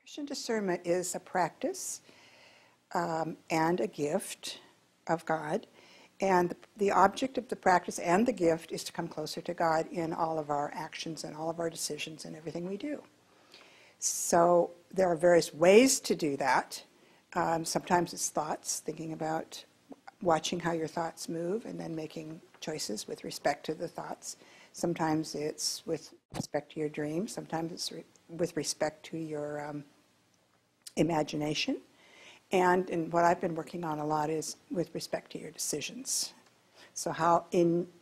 Christian discernment is a practice and a gift of God. And the object of the practice and the gift is to come closer to God in all of our actions and all of our decisions and everything we do. So there are various ways to do that. Sometimes it's thoughts, thinking about watching how your thoughts move and then making choices with respect to the thoughts. Sometimes it's with respect to your dreams. Sometimes it's with respect to your imagination. And what I've been working on a lot is with respect to your decisions. So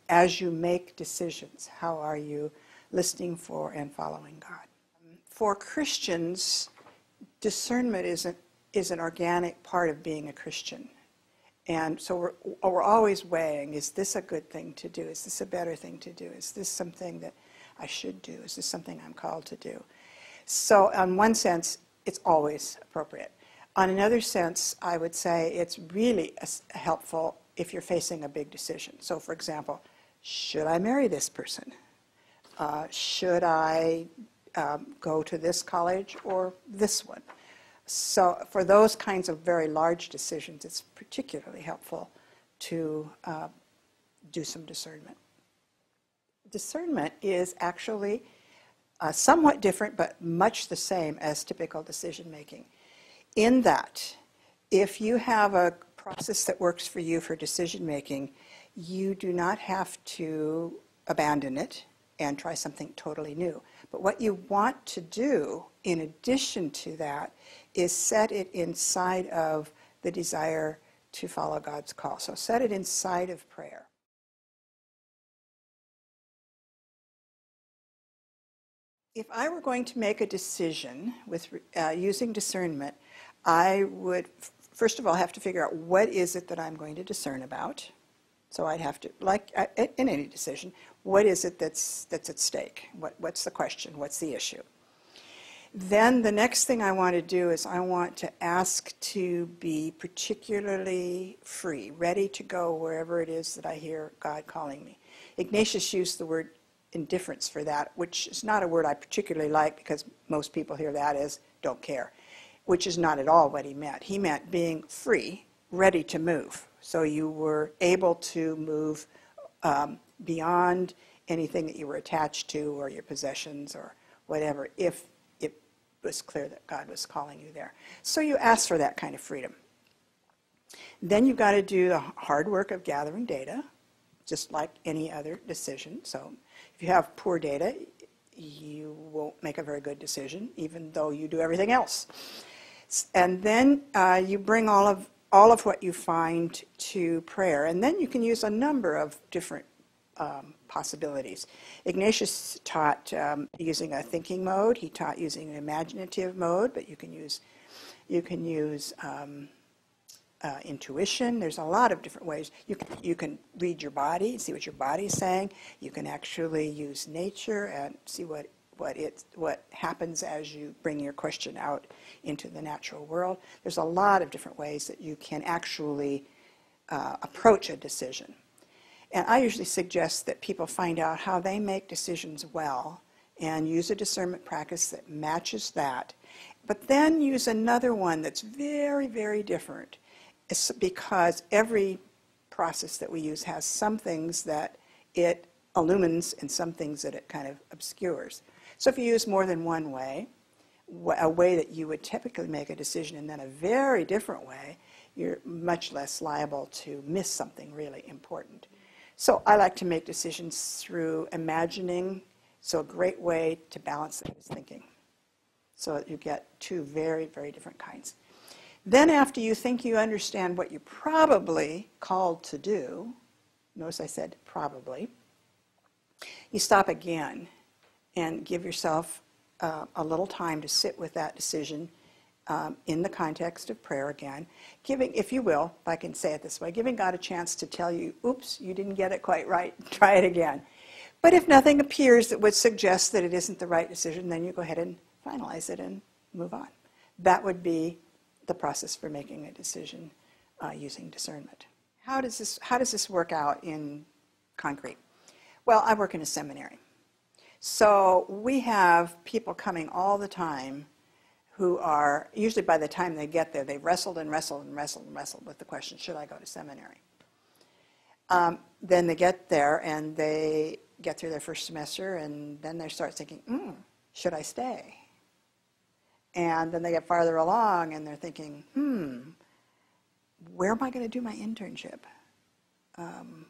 as you make decisions, how are you listening for and following God? For Christians, discernment is an organic part of being a Christian. And so we're always weighing, is this a good thing to do? Is this a better thing to do? Is this something that I should do? Is this something I'm called to do? So in one sense, it's always appropriate. On another sense, I would say it's really helpful if you're facing a big decision. So for example, should I marry this person? Should I go to this college or this one? So for those kinds of very large decisions, it's particularly helpful to do some discernment. Discernment is actually somewhat different, but much the same as typical decision making. In that, if you have a process that works for you for decision making, you do not have to abandon it and try something totally new. But what you want to do, in addition to that, is set it inside of the desire to follow God's call. So set it inside of prayer. If I were going to make a decision with using discernment, I would, first of all, have to figure out what is it that I'm going to discern about. So I'd have to, like in any decision, what is it that's at stake? What's the question? What's the issue? Then the next thing I want to do is I want to ask to be particularly free, ready to go wherever it is that I hear God calling me. Ignatius used the word indifference for that, which is not a word I particularly like because most people hear that as don't care, which is not at all what he meant. He meant being free, ready to move. So you were able to move beyond anything that you were attached to or your possessions or whatever, if it was clear that God was calling you there. So you ask for that kind of freedom. Then you've got to do the hard work of gathering data, just like any other decision. So if you have poor data, you won't make a very good decision, even though you do everything else. And then you bring all of what you find to prayer. And then you can use a number of different possibilities. Ignatius taught using a thinking mode. He taught using an imaginative mode, but you can use intuition. There's a lot of different ways. You can read your body, see what your body's saying. You can actually use nature and see what happens as you bring your question out into the natural world. There's a lot of different ways that you can actually approach a decision. And I usually suggest that people find out how they make decisions well and use a discernment practice that matches that, but then use another one that's very, very different. It's because every process that we use has some things that it illumines and some things that it kind of obscures. So if you use more than one way, a way that you would typically make a decision and then a very different way, you're much less liable to miss something really important. So I like to make decisions through imagining, so a great way to balance that is thinking. So that you get two very, very different kinds. Then after you think you understand what you're probably called to do, notice I said probably, you stop again and give yourself a little time to sit with that decision in the context of prayer again, giving, if you will, if I can say it this way, giving God a chance to tell you, oops, you didn't get it quite right, try it again. But if nothing appears that would suggest that it isn't the right decision, then you go ahead and finalize it and move on. That would be the process for making a decision using discernment. How does this work out in concrete? Well, I work in a seminary. So we have people coming all the time who are, usually by the time they get there, they've wrestled and wrestled and wrestled and wrestled with the question, should I go to seminary? Then they get there and they get through their first semester, and then they start thinking, should I stay? And then they get farther along and they're thinking, where am I going to do my internship?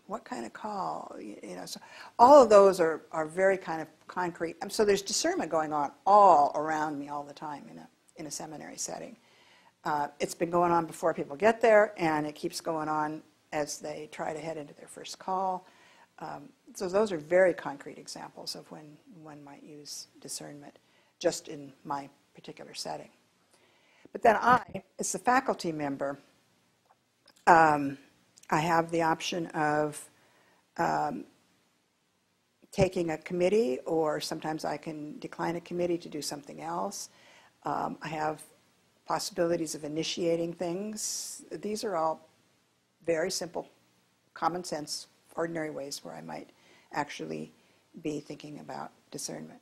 What kind of call? So all of those are very kind of concrete. So there's discernment going on all around me all the time in a seminary setting. It's been going on before people get there, and it keeps going on as they try to head into their first call. So those are very concrete examples of when one might use discernment, just in my particular setting. But then I, as a faculty member, I have the option of taking a committee, or sometimes I can decline a committee to do something else. I have possibilities of initiating things. These are all very simple, common sense, ordinary ways where I might actually be thinking about discernment.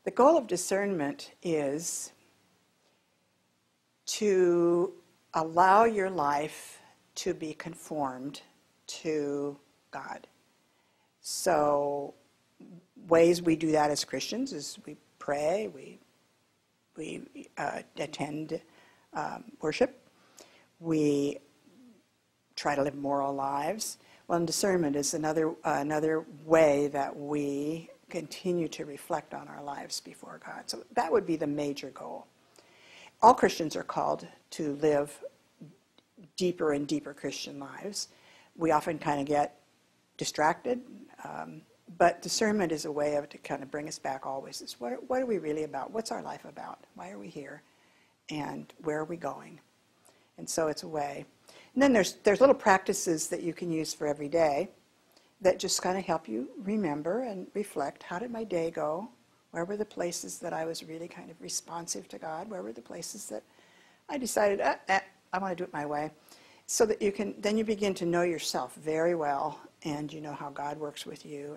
The goal of discernment is to allow your life to be conformed to God. So ways we do that as Christians is we pray, we attend worship, we try to live moral lives. Well, and discernment is another way that we continue to reflect on our lives before God. So that would be the major goal. All Christians are called to live deeper and deeper Christian lives. We often kind of get distracted, but discernment is a way to kind of bring us back always. It's what are we really about? What's our life about? Why are we here? And where are we going? And so it's a way. And then there's little practices that you can use for every day that just kind of help you remember and reflect. How did my day go? Where were the places that I was really kind of responsive to God? Where were the places that I decided, I want to do it my way? So that then you begin to know yourself very well, and you know how God works with you,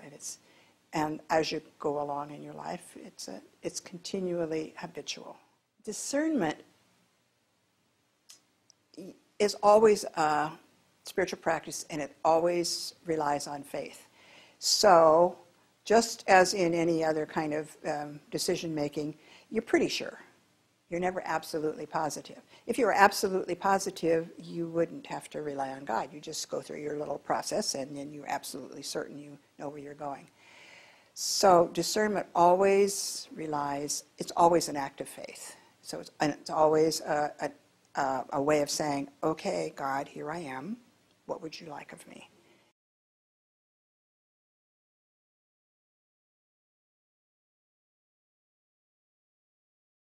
and as you go along in your life, it's continually habitual. Discernment is always a spiritual practice, and it always relies on faith. So just as in any other kind of decision making, you're pretty sure. You're never absolutely positive. If you were absolutely positive, you wouldn't have to rely on God. You just go through your little process, and then you're absolutely certain you know where you're going. So discernment always it's always an act of faith. So it's always a way of saying, okay, God, here I am. What would you like of me?